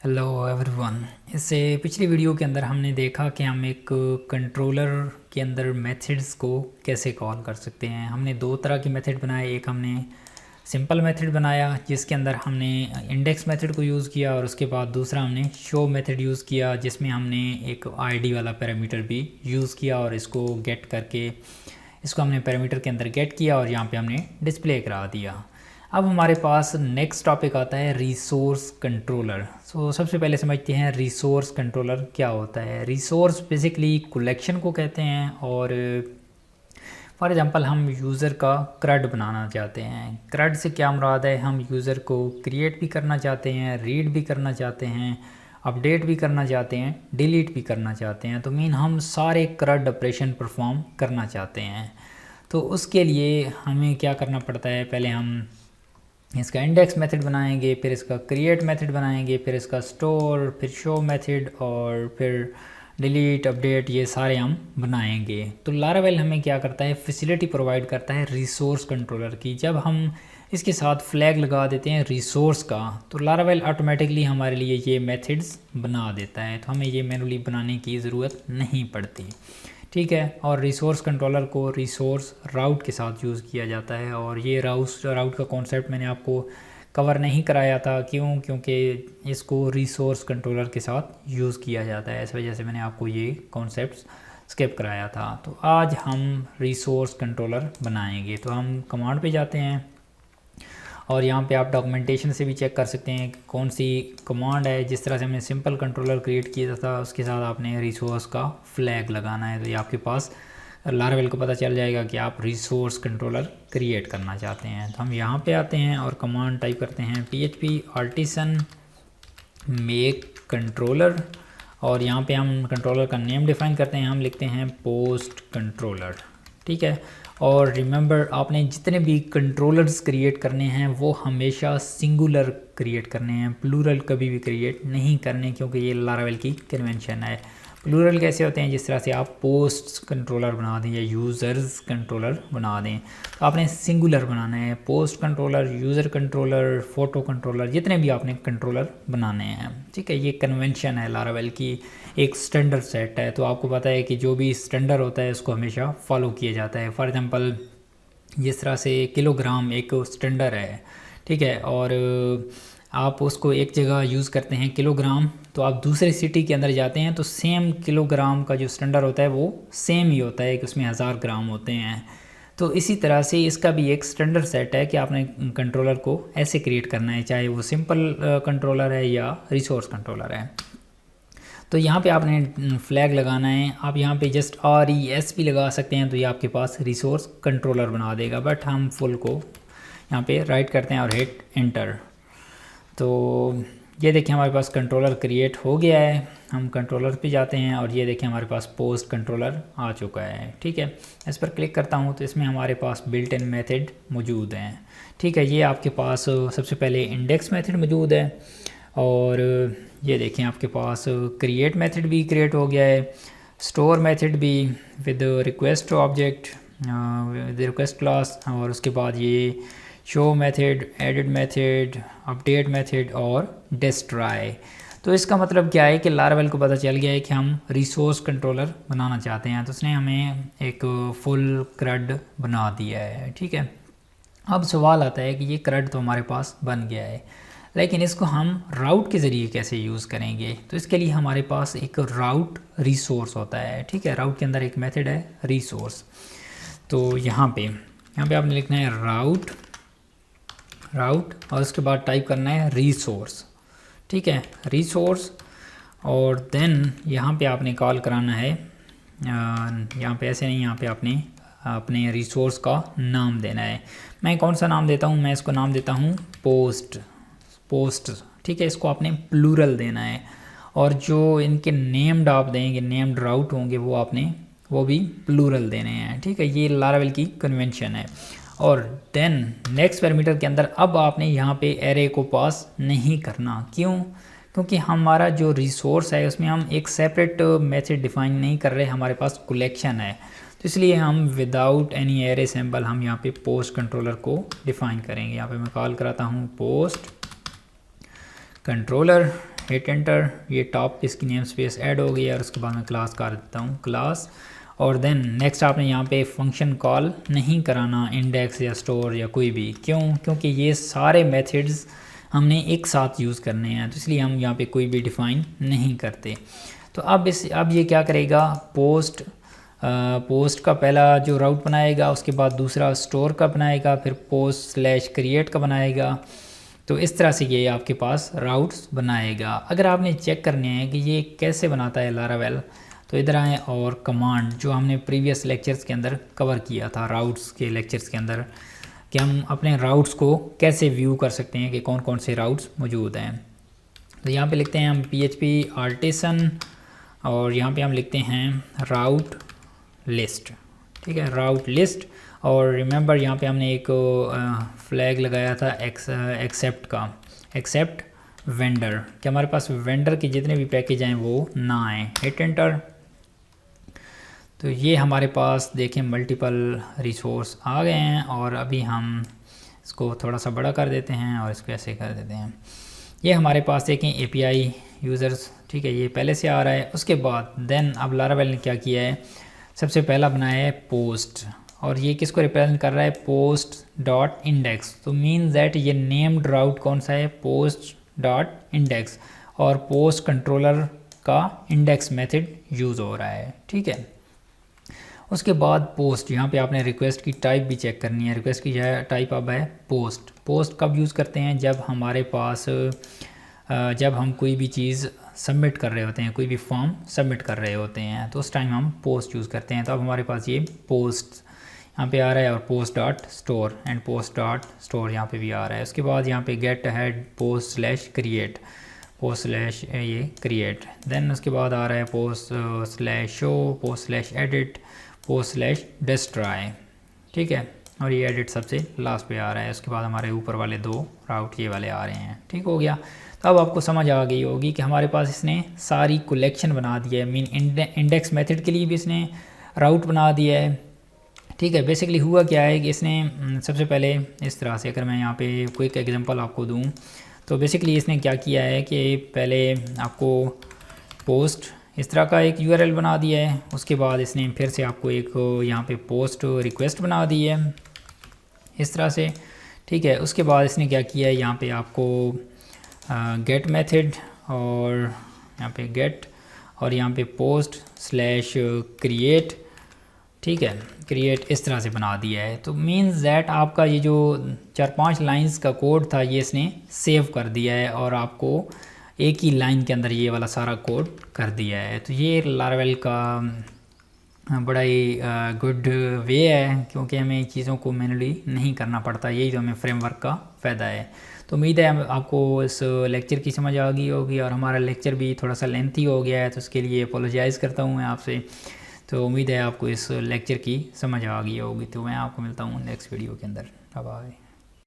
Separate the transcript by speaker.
Speaker 1: Hello everyone. इससे पिछली video के अंदर हमने देखा कि हम एक कंट्रोलर के अंदर मेथड्स को कैसे कॉल कर सकते हैं। हमने दो तरह के मेथड बनाए। एक हमने सिंपल मेथड बनाया जिसके अंदर हमने इंडेक्स मेथड को यूज़ किया, और उसके बाद दूसरा हमने शो मेथड यूज़ किया जिसमें हमने एक आईडी वाला पैरामीटर भी यूज़ किया, और इसको गेट करके इसको हमने पैरामीटर के अंदर गेट किया और यहाँ पे हमने डिस्प्ले करा दिया। अब हमारे पास नेक्स्ट टॉपिक आता है रिसोर्स कंट्रोलर। सो सबसे पहले समझते हैं रिसोर्स कंट्रोलर क्या होता है। रिसोर्स बेसिकली कलेक्शन को कहते हैं, और फॉर एग्जांपल हम यूज़र का क्रड बनाना चाहते हैं। क्रड से क्या मुराद है, हम यूज़र को क्रिएट भी करना चाहते हैं, रीड भी करना चाहते हैं, अपडेट भी करना चाहते हैं, डिलीट भी करना चाहते हैं। तो मीन हम सारे क्रड ऑपरेशन परफॉर्म करना चाहते हैं। तो उसके लिए हमें क्या करना पड़ता है, पहले हम इसका इंडेक्स मेथड बनाएंगे, फिर इसका क्रिएट मेथड बनाएंगे, फिर इसका स्टोर, फिर शो मेथड, और फिर डिलीट, अपडेट, ये सारे हम बनाएंगे। तो लारावेल हमें क्या करता है, फैसिलिटी प्रोवाइड करता है रिसोर्स कंट्रोलर की। जब हम इसके साथ फ्लैग लगा देते हैं रिसोर्स का, तो लारावेल ऑटोमेटिकली हमारे लिए ये मेथड्स बना देता है, तो हमें ये मैनुअली बनाने की ज़रूरत नहीं पड़ती। ठीक है। और रिसोर्स कंट्रोलर को रिसोर्स राउट के साथ यूज़ किया जाता है, और ये राउट का कॉन्सेप्ट मैंने आपको कवर नहीं कराया था। क्योंकि इसको रिसोर्स कंट्रोलर के साथ यूज़ किया जाता है, इस वजह से मैंने आपको ये कॉन्सेप्ट स्किप कराया था। तो आज हम रिसोर्स कंट्रोलर बनाएंगे। तो हम कमांड पे जाते हैं, और यहाँ पे आप डॉक्यूमेंटेशन से भी चेक कर सकते हैं कि कौन सी कमांड है। जिस तरह से हमने सिंपल कंट्रोलर क्रिएट किया था, उसके साथ आपने रिसोर्स का फ्लैग लगाना है। तो ये आपके पास लारावेल को पता चल जाएगा कि आप रिसोर्स कंट्रोलर क्रिएट करना चाहते हैं। तो हम यहाँ पे आते हैं और कमांड टाइप करते हैं PHP आर्टिसन मेक कंट्रोलर, और यहाँ पे हम कंट्रोलर का नेम डिफाइन करते हैं। हम लिखते हैं पोस्ट कंट्रोलर। ठीक है। और रिमेंबर, आपने जितने भी कंट्रोलर्स क्रिएट करने हैं वो हमेशा सिंगुलर क्रिएट करने हैं, प्लूरल कभी भी क्रिएट नहीं करने, क्योंकि ये लारावेल की कन्वेंशन है। प्लूरल कैसे होते हैं, जिस तरह से आप पोस्ट कंट्रोलर बना दें या यूज़र्स कंट्रोलर बना दें, तो आपने सिंगुलर बनाना है। Post controller, user controller, photo controller, जितने भी आपने कंट्रोलर बनाने हैं। ठीक है। ये कन्वेंशन है लारावेल की, एक स्टैंडर्ड सेट है। तो आपको पता है कि जो भी स्टैंडर्ड होता है उसको हमेशा फॉलो किया जाता है। फॉर एग्जांपल जिस तरह से किलोग्राम एक स्टैंडर्ड है, ठीक है, और आप उसको एक जगह यूज़ करते हैं किलोग्राम, तो आप दूसरे सिटी के अंदर जाते हैं तो सेम किलोग्राम का जो स्टैंडर्ड होता है वो सेम ही होता है कि उसमें 1000 ग्राम होते हैं। तो इसी तरह से इसका भी एक स्टैंडर्ड सेट है कि आपने कंट्रोलर को ऐसे क्रिएट करना है, चाहे वो सिंपल कंट्रोलर है या रिसोर्स कंट्रोलर है। तो यहाँ पे आपने फ्लैग लगाना है। आप यहाँ पे जस्ट RES भी लगा सकते हैं, तो ये आपके पास रिसोर्स कंट्रोलर बना देगा। बट हम फुल को यहाँ पे राइट करते हैं और हिट एंटर। तो ये देखिए हमारे पास कंट्रोलर क्रिएट हो गया है। हम कंट्रोलर पे जाते हैं और ये देखिए हमारे पास पोस्ट कंट्रोलर आ चुका है। ठीक है। इस पर क्लिक करता हूँ तो इसमें हमारे पास बिल्ट इन मेथड मौजूद हैं। ठीक है। ये आपके पास सबसे पहले इंडेक्स मेथड मौजूद है, और ये देखें आपके पास क्रिएट मेथड भी क्रिएट हो गया है, स्टोर मेथड भी with request object with request class, और उसके बाद ये show method, edit method, update method और डिस्ट्रॉय। तो इसका मतलब क्या है कि लारावेल को पता चल गया है कि हम रिसोर्स कंट्रोलर बनाना चाहते हैं, तो उसने हमें एक फुल क्रड बना दिया है। ठीक है। अब सवाल आता है कि ये क्रड तो हमारे पास बन गया है, लेकिन इसको हम राउट के ज़रिए कैसे यूज़ करेंगे। तो इसके लिए हमारे पास एक राउट रिसोर्स होता है। ठीक है। राउट के अंदर एक मेथड है रिसोर्स। तो यहाँ पे आपने लिखना है राउट, और उसके बाद टाइप करना है रिसोर्स। ठीक है। रिसोर्स, और देन यहाँ पे आपने कॉल कराना है, यहाँ पे ऐसे नहीं, यहाँ पे आपने अपने रिसोर्स का नाम देना है। मैं कौन सा नाम देता हूँ, मैं इसको नाम देता हूँ पोस्ट। ठीक है। इसको आपने प्लूरल देना है, और जो इनके नेम्ड आप देंगे, नेम्ड राउट होंगे, वो भी प्लूरल देने हैं। ठीक है। ये लारावेल की कन्वेंशन है। और देन नेक्स्ट पैरामीटर के अंदर अब आपने यहाँ पे एरे को पास नहीं करना। क्यों? क्योंकि हमारा जो रिसोर्स है उसमें हम एक सेपरेट मेथड डिफाइन नहीं कर रहे, हमारे पास कलेक्शन है। तो इसलिए हम विदाउट एनी एरे सिंबल हम यहाँ पे पोस्ट कंट्रोलर को डिफाइन करेंगे। यहाँ पे मैं कॉल कराता हूँ पोस्ट कंट्रोलर, हिट एंटर, ये टॉप इसकी नेम स्पेस ऐड हो गई है और उसके बाद मैं क्लास कर देता हूँ क्लास। और देन नेक्स्ट आपने यहाँ पे फंक्शन कॉल नहीं कराना इंडेक्स या स्टोर या कोई भी, क्यों? क्योंकि ये सारे मेथड्स हमने एक साथ यूज़ करने हैं, तो इसलिए हम यहाँ पे कोई भी डिफ़ाइन नहीं करते। तो अब ये क्या करेगा, पोस्ट का पहला जो राउट बनाएगा, उसके बाद दूसरा स्टोर का बनाएगा, फिर post/create का बनाएगा। तो इस तरह से ये आपके पास राउट्स बनाएगा। अगर आपने चेक करने हैं कि ये कैसे बनाता है लारावेल, तो इधर आए और कमांड जो हमने प्रीवियस लेक्चर्स के अंदर कवर किया था, राउट्स के लेक्चर्स के अंदर, कि हम अपने राउट्स को कैसे व्यू कर सकते हैं कि कौन कौन से राउट्स मौजूद हैं। तो यहाँ पे लिखते हैं हम PHP आर्टिसन और यहाँ पे हम लिखते हैं राउट लिस्ट, ठीक है, राउट लिस्ट। और रिमेंबर यहाँ पे हमने एक फ्लैग लगाया था एक्सेप्ट का, एक्सेप्ट वेंडर, कि हमारे पास वेंडर के जितने भी पैकेज हैं वो ना आए। हिट एंटर, तो ये हमारे पास देखें मल्टीपल रिसोर्स आ गए हैं। और अभी हम इसको थोड़ा सा बड़ा कर देते हैं और इसको ऐसे कर देते हैं। ये हमारे पास देखें API यूज़र्स, ठीक है, ये पहले से आ रहा है। उसके बाद देन अब लारावेल ने क्या किया है, सबसे पहला बनाया है पोस्ट, और ये किसको रिप्रेजेंट कर रहा है, post.index। तो मीन्स दैट ये नेम्ड राउट कौन सा है, post.index, और पोस्ट कंट्रोलर का इंडेक्स मेथड यूज़ हो रहा है, ठीक है। उसके बाद पोस्ट, यहाँ पे आपने रिक्वेस्ट की टाइप भी चेक करनी है। रिक्वेस्ट की टाइप अब है पोस्ट। पोस्ट कब यूज़ करते हैं, जब हमारे पास जब हम कोई भी चीज़ सबमिट कर रहे होते हैं, कोई भी फॉर्म सबमिट कर रहे होते हैं, तो उस टाइम हम पोस्ट यूज़ करते हैं। तो अब हमारे पास ये पोस्ट यहाँ पे आ रहा है और post.store एंड post.store यहाँ पे भी आ रहा है। उसके बाद यहाँ पे get head post/create, post/ create, then उसके बाद आ रहा है post/show, post/edit, post/destroy, ठीक है, और ये एडिट सबसे लास्ट पे आ रहा है। उसके बाद हमारे ऊपर वाले दो राउट ये वाले आ रहे हैं, ठीक हो गया। तो अब आपको समझ आ गई होगी कि हमारे पास इसने सारी कलेक्शन बना दी है, मीन इंडेक्स मेथड के लिए भी इसने राउट बना दिया है, ठीक है। बेसिकली हुआ क्या है कि इसने सबसे पहले इस तरह से, अगर मैं यहाँ पे क्विक एग्जांपल आपको दूँ, तो बेसिकली इसने क्या किया है कि पहले आपको पोस्ट इस तरह का एक URL बना दिया है। उसके बाद इसने फिर से आपको एक यहाँ पे पोस्ट रिक्वेस्ट बना दी है इस तरह से, ठीक है। उसके बाद इसने क्या किया है, यहाँ पे आपको गेट मेथड और यहाँ पे गेट और यहाँ पे post/create, ठीक है, क्रिएट इस तरह से बना दिया है। तो मीन्स दैट आपका ये जो 4-5 लाइंस का कोड था ये इसने सेव कर दिया है और आपको एक ही लाइन के अंदर ये वाला सारा कोड कर दिया है। तो ये लारावेल का बड़ा ही गुड वे है, क्योंकि हमें चीज़ों को मैनुअली नहीं करना पड़ता। यही तो हमें फ्रेमवर्क का फ़ायदा है। तो उम्मीद है आपको इस लेक्चर की समझ आ गई होगी, और हमारा लेक्चर भी थोड़ा सा लेंथी हो गया है, तो उसके लिए अपोलोजाइज़ करता हूँ मैं आपसे। तो उम्मीद है आपको इस लेक्चर की समझ आ गई होगी। तो मैं आपको मिलता हूँ नेक्स्ट वीडियो के अंदर। Bye bye.